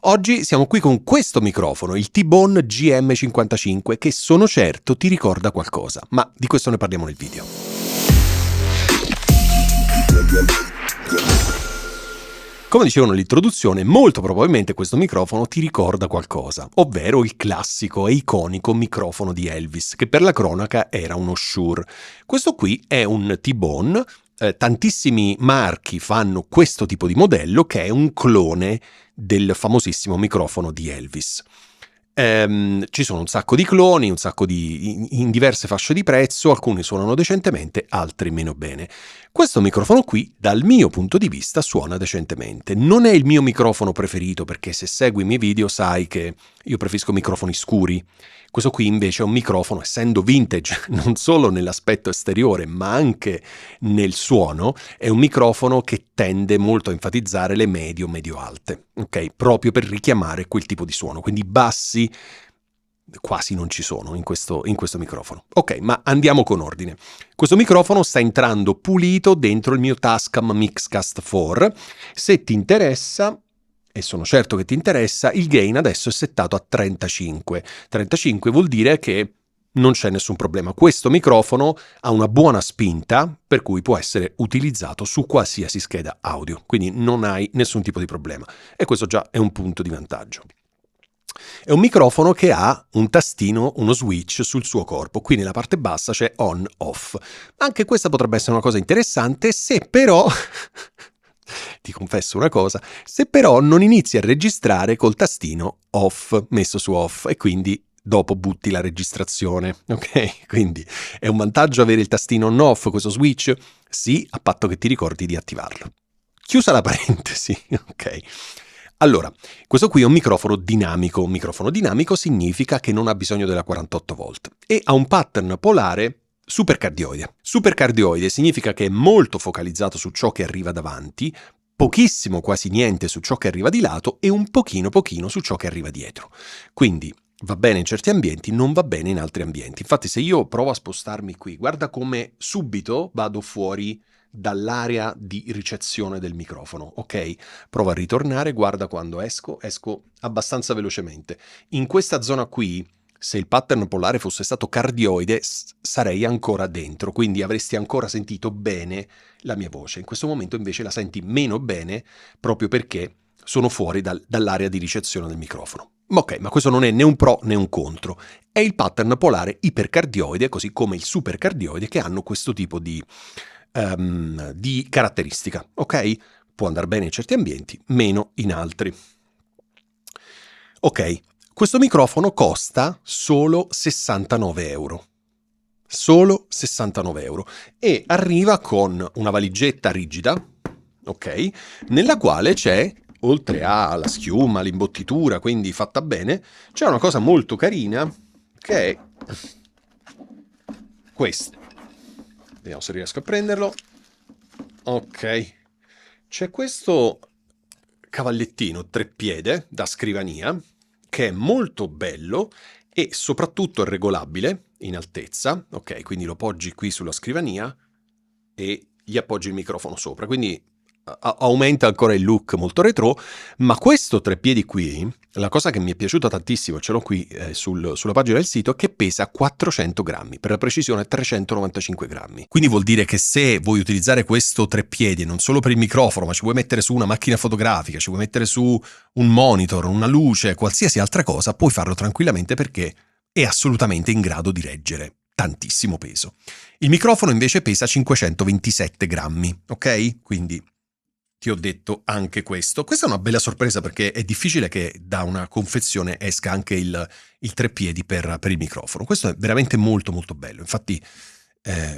Oggi siamo qui con questo microfono, il T-Bone GM55, che sono certo ti ricorda qualcosa, ma di questo ne parliamo nel video. Come dicevo nell'introduzione, molto probabilmente questo microfono ti ricorda qualcosa, ovvero il classico e iconico microfono di Elvis, che per la cronaca era uno Shure. Questo qui è un T-Bone, tantissimi marchi fanno questo tipo di modello che è un clone del famosissimo microfono di Elvis. Ci sono un sacco di cloni, in diverse fasce di prezzo, alcuni suonano decentemente, altri meno bene. Questo microfono qui, dal mio punto di vista, suona decentemente. Non è il mio microfono preferito, perché se segui i miei video sai che io preferisco microfoni scuri. Questo qui invece è un microfono, essendo vintage, non solo nell'aspetto esteriore, ma anche nel suono, è un microfono che tende molto a enfatizzare le medio-alte, ok? Proprio per richiamare quel tipo di suono, quindi bassi quasi non ci sono in questo microfono. Ok, ma andiamo con ordine. Questo microfono sta entrando pulito dentro il mio Tascam Mixcast 4. Se ti interessa, e sono certo che ti interessa, il gain adesso è settato a 35. 35 vuol dire che non c'è nessun problema. Questo microfono ha una buona spinta, per cui può essere utilizzato su qualsiasi scheda audio, quindi non hai nessun tipo di problema. E questo già è un punto di vantaggio. È un microfono che ha un tastino, uno switch sul suo corpo, qui nella parte bassa c'è on-off. Anche questa potrebbe essere una cosa interessante se però, ti confesso una cosa, se però non inizi a registrare col tastino off, messo su off, e quindi dopo butti la registrazione, ok? Quindi è un vantaggio avere il tastino on-off, questo switch? Sì, a patto che ti ricordi di attivarlo. Chiusa la parentesi, ok? Allora, questo qui è un microfono dinamico. Un microfono dinamico significa che non ha bisogno della 48 volt e ha un pattern polare supercardioide. Supercardioide significa che è molto focalizzato su ciò che arriva davanti, pochissimo, quasi niente su ciò che arriva di lato e un pochino su ciò che arriva dietro. Quindi va bene in certi ambienti, non va bene in altri ambienti. Infatti se io provo a spostarmi qui, guarda come subito vado fuori dall'area di ricezione del microfono, ok? Prova a ritornare, guarda quando esco abbastanza velocemente. In questa zona qui, se il pattern polare fosse stato cardioide, sarei ancora dentro, quindi avresti ancora sentito bene la mia voce. In questo momento invece la senti meno bene, proprio perché sono fuori dall'area di ricezione del microfono. Ok, ma questo non è né un pro né un contro. È il pattern polare ipercardioide, così come il supercardioide, che hanno questo tipo di caratteristica, ok? Può andare bene in certi ambienti, meno in altri. Ok, questo microfono costa solo 69 euro. Solo 69 euro. E arriva con una valigetta rigida, ok? Nella quale c'è, oltre alla schiuma, l'imbottitura, quindi fatta bene, c'è una cosa molto carina che è questa. Vediamo se riesco a prenderlo. Ok. C'è questo cavallettino treppiede da scrivania che è molto bello e soprattutto è regolabile in altezza. Ok, quindi lo poggi qui sulla scrivania e gli appoggi il microfono sopra. Quindi aumenta ancora il look molto retro, ma questo treppiedi qui, la cosa che mi è piaciuta tantissimo, ce l'ho qui sulla pagina del sito, è che pesa 400 grammi, per la precisione 395 grammi. Quindi vuol dire che se vuoi utilizzare questo treppiedi non solo per il microfono, ma ci vuoi mettere su una macchina fotografica, ci vuoi mettere su un monitor, una luce, qualsiasi altra cosa, puoi farlo tranquillamente perché è assolutamente in grado di reggere tantissimo peso. Il microfono invece pesa 527 grammi, ok? Quindi ti ho detto anche questo. Questa è una bella sorpresa perché è difficile che da una confezione esca anche il treppiedi per il microfono. Questo è veramente molto molto bello. Infatti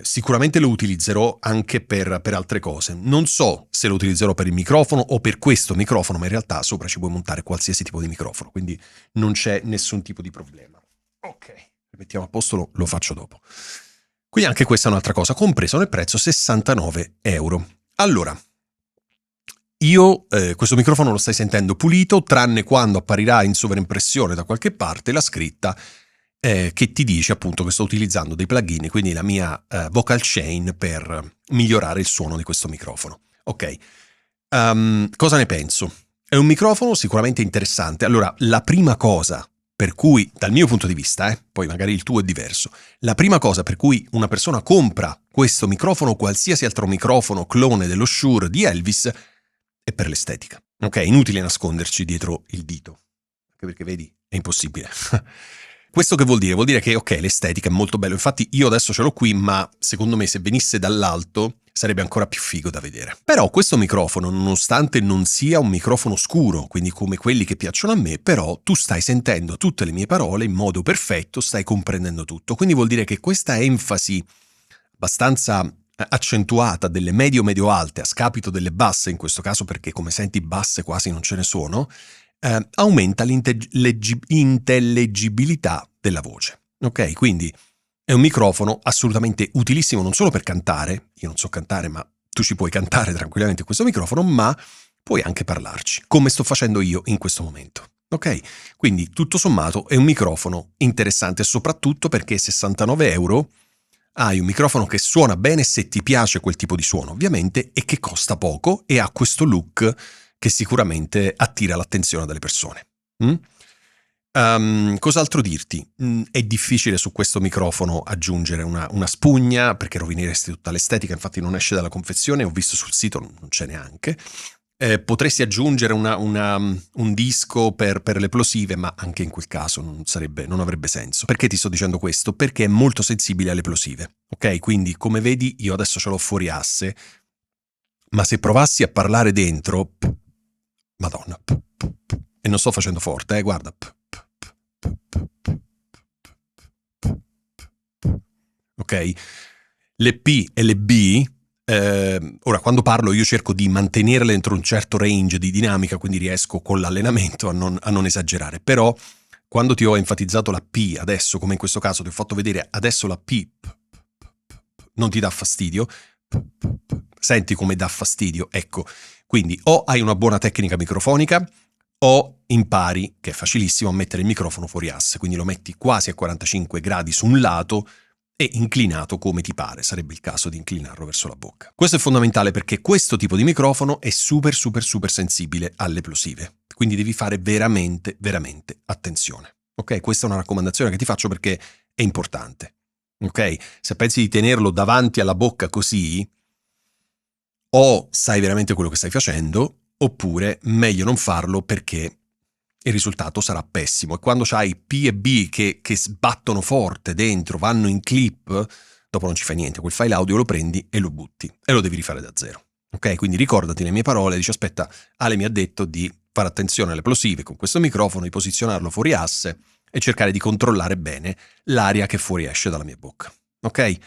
sicuramente lo utilizzerò anche per altre cose. Non so se lo utilizzerò per il microfono o per questo microfono, ma in realtà sopra ci puoi montare qualsiasi tipo di microfono, quindi non c'è nessun tipo di problema. Ok, mettiamo a posto, lo faccio dopo. Quindi anche questa è un'altra cosa, compreso nel prezzo 69 euro. Allora, io questo microfono lo stai sentendo pulito, tranne quando apparirà in sovraimpressione da qualche parte la scritta che ti dice appunto che sto utilizzando dei plugin, quindi la mia vocal chain per migliorare il suono di questo microfono. Ok, cosa ne penso? È un microfono sicuramente interessante. Allora, la prima cosa per cui, dal mio punto di vista, poi magari il tuo è diverso, la prima cosa per cui una persona compra questo microfono o qualsiasi altro microfono clone dello Shure di Elvis è per l'estetica. Ok, inutile nasconderci dietro il dito, anche perché vedi, è impossibile. Questo che vuol dire? Vuol dire che, ok, l'estetica è molto bello. Infatti io adesso ce l'ho qui, ma secondo me se venisse dall'alto sarebbe ancora più figo da vedere. Però questo microfono, nonostante non sia un microfono scuro, quindi come quelli che piacciono a me, però tu stai sentendo tutte le mie parole in modo perfetto, stai comprendendo tutto. Quindi vuol dire che questa enfasi abbastanza accentuata delle medio-medio-alte a scapito delle basse, in questo caso perché come senti basse quasi non ce ne sono, aumenta l'intellegibilità della voce. Ok, quindi è un microfono assolutamente utilissimo non solo per cantare, io non so cantare ma tu ci puoi cantare tranquillamente in questo microfono, ma puoi anche parlarci, come sto facendo io in questo momento. Ok, quindi tutto sommato è un microfono interessante, soprattutto perché 69 euro hai un microfono che suona bene se ti piace quel tipo di suono, ovviamente, e che costa poco e ha questo look che sicuramente attira l'attenzione delle persone. Cos'altro dirti? È difficile su questo microfono aggiungere una spugna perché rovineresti tutta l'estetica, infatti non esce dalla confezione, ho visto sul sito, non c'è neanche. Potresti aggiungere un disco per le plosive, ma anche in quel caso non avrebbe senso. Perché ti sto dicendo questo? Perché è molto sensibile alle plosive. Ok, quindi come vedi io adesso ce l'ho fuori asse, ma se provassi a parlare dentro, Madonna, e non sto facendo forte, guarda. Ok? Le P e le B, ora quando parlo io cerco di mantenerle entro un certo range di dinamica, quindi riesco con l'allenamento a non esagerare, però quando ti ho enfatizzato la P adesso, come in questo caso ti ho fatto vedere adesso la P, non ti dà fastidio, senti come dà fastidio, ecco, quindi o hai una buona tecnica microfonica o impari, che è facilissimo, a mettere il microfono fuori asse, quindi lo metti quasi a 45 gradi su un lato e inclinato come ti pare, sarebbe il caso di inclinarlo verso la bocca. Questo è fondamentale perché questo tipo di microfono è super sensibile alle plosive, quindi devi fare veramente attenzione. Ok, questa è una raccomandazione che ti faccio perché è importante. Ok, se pensi di tenerlo davanti alla bocca così, o sai veramente quello che stai facendo, oppure meglio non farlo perché il risultato sarà pessimo. E quando c'hai P e B che sbattono forte dentro, vanno in clip, dopo non ci fai niente, quel file audio lo prendi e lo butti e lo devi rifare da zero. Ok? Quindi ricordati le mie parole, dici aspetta, Ale mi ha detto di fare attenzione alle plosive con questo microfono, di posizionarlo fuori asse e cercare di controllare bene l'aria che fuoriesce dalla mia bocca. Ok?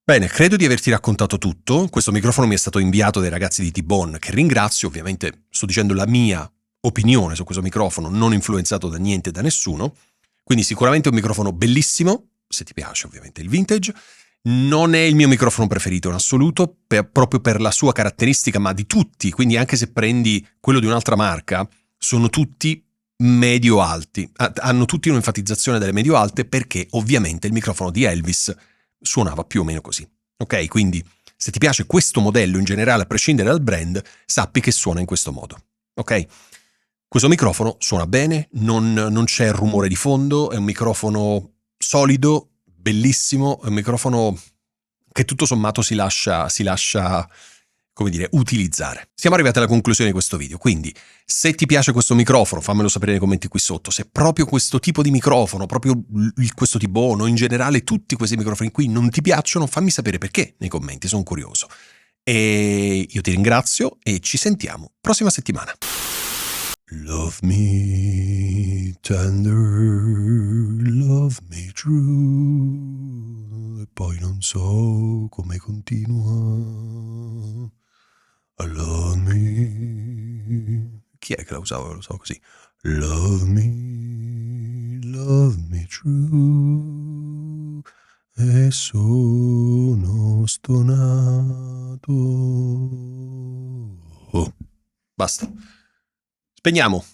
Bene, credo di averti raccontato tutto. Questo microfono mi è stato inviato dai ragazzi di T-Bone, che ringrazio. Ovviamente sto dicendo la mia opinione su questo microfono, non influenzato da niente e da nessuno. Quindi sicuramente un microfono bellissimo, se ti piace ovviamente il vintage. Non è il mio microfono preferito in assoluto, proprio per la sua caratteristica, ma di tutti. Quindi anche se prendi quello di un'altra marca, sono tutti medio-alti. Hanno tutti un'enfatizzazione delle medio-alte perché ovviamente il microfono di Elvis suonava più o meno così. Ok, quindi se ti piace questo modello in generale, a prescindere dal brand, sappi che suona in questo modo. Ok? Questo microfono suona bene, non c'è rumore di fondo, è un microfono solido, bellissimo, è un microfono che tutto sommato si lascia come dire, utilizzare. Siamo arrivati alla conclusione di questo video, quindi se ti piace questo microfono fammelo sapere nei commenti qui sotto, se proprio questo tipo di microfono, proprio questo tipo o in generale tutti questi microfoni qui non ti piacciono, fammi sapere perché nei commenti, sono curioso. E io ti ringrazio e ci sentiamo prossima settimana. Love me tender, love me true, e poi non so come continua. Love me. Chi è che la usava? Lo so così. Love me true. E sono stonato. Oh, basta. Spegniamo.